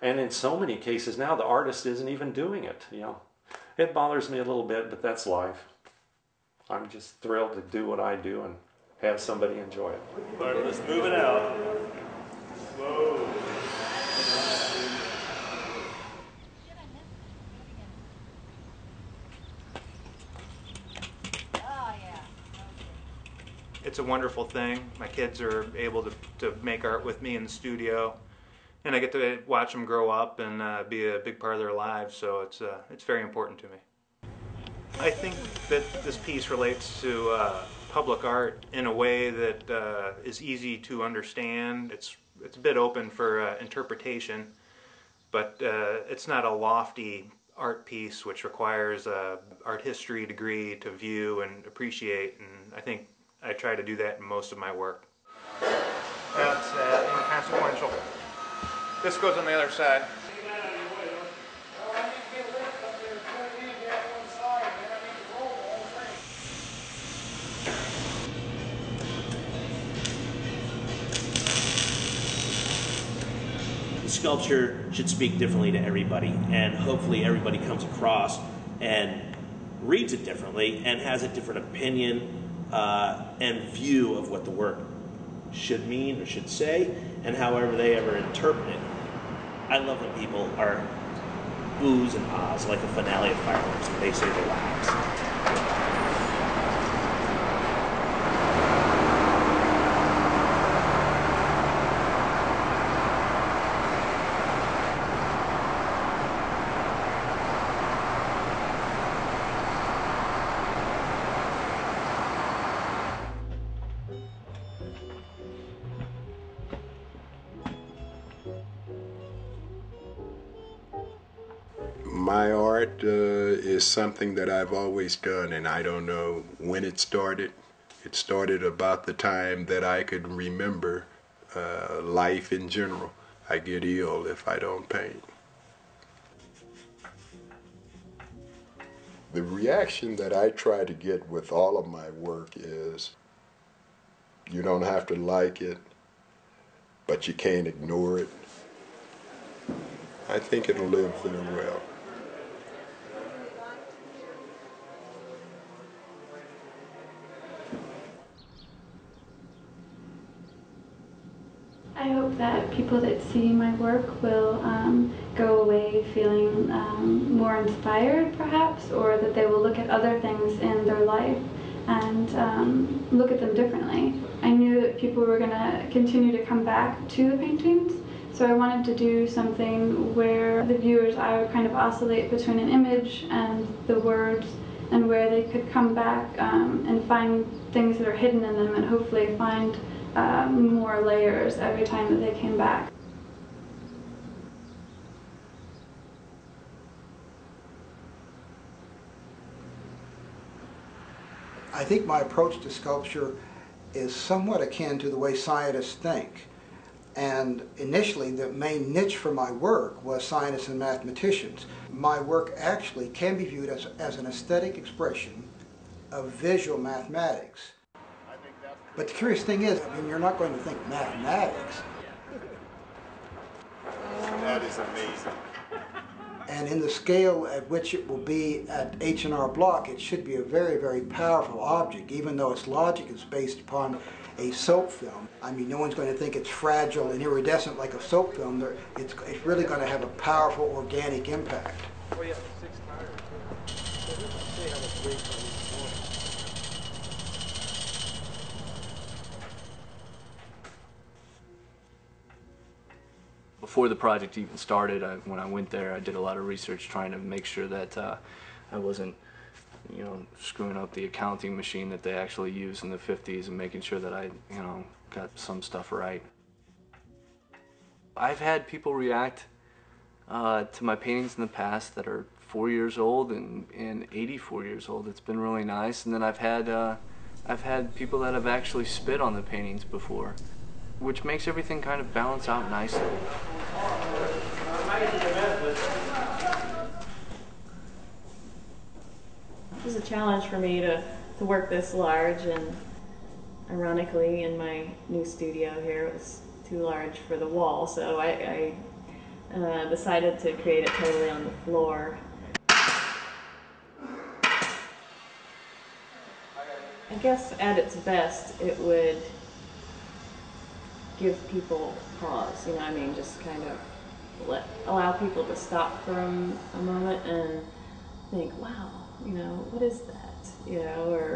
And in so many cases now, the artist isn't even doing it, you know. It bothers me a little bit, but that's life. I'm just thrilled to do what I do and have somebody enjoy it. All right, let's move it out. Whoa. It's a wonderful thing. My kids are able to make art with me in the studio, and I get to watch them grow up and be a big part of their lives, so it's very important to me. I think that this piece relates to public art in a way that is easy to understand. It's a bit open for interpretation, but it's not a lofty art piece which requires an art history degree to view and appreciate, and I think I try to do that in most of my work. That's inconsequential. This goes on the other side. The sculpture should speak differently to everybody, and hopefully everybody comes across and reads it differently and has a different opinion and view of what the work should mean or should say, and however they ever interpret it. I love when people are oohs and ahs like a finale of fireworks when they say the laughs. My art is something that I've always done, and I don't know when it started. It started about the time that I could remember life in general. I get ill if I don't paint. The reaction that I try to get with all of my work is, you don't have to like it, but you can't ignore it. I think it'll live there well. I hope that people that see my work will go away feeling more inspired, perhaps, or that they will look at other things in their life and look at them differently. I knew that people were going to continue to come back to the paintings, so I wanted to do something where the viewers, I would kind of oscillate between an image and the words, and where they could come back and find things that are hidden in them and hopefully find more layers every time that they came back. I think my approach to sculpture is somewhat akin to the way scientists think. And initially, the main niche for my work was scientists and mathematicians. My work actually can be viewed as an aesthetic expression of visual mathematics. But the curious thing is, I mean, you're not going to think mathematics. That is amazing. And in the scale at which it will be at H&R Block, it should be a very, very powerful object, even though its logic is based upon a soap film. I mean, no one's going to think it's fragile and iridescent like a soap film. It's really going to have a powerful organic impact. Oh yeah, 6 tires. So we can see how much weight on each one. Before the project even started, when I went there, I did a lot of research trying to make sure that I wasn't, you know, screwing up the accounting machine that they actually used in the 50s, and making sure that I, you know, got some stuff right. I've had people react to my paintings in the past that are 4 years old and 84 years old. It's been really nice. And then I've had people that have actually spit on the paintings before, which makes everything kind of balance out nicely. It was a challenge for me to work this large, and ironically in my new studio here it was too large for the wall, so I decided to create it totally on the floor. I guess at its best, it would give people pause, you know, I mean, just kind of allow people to stop for a moment and think, wow, you know, what is that, you know, or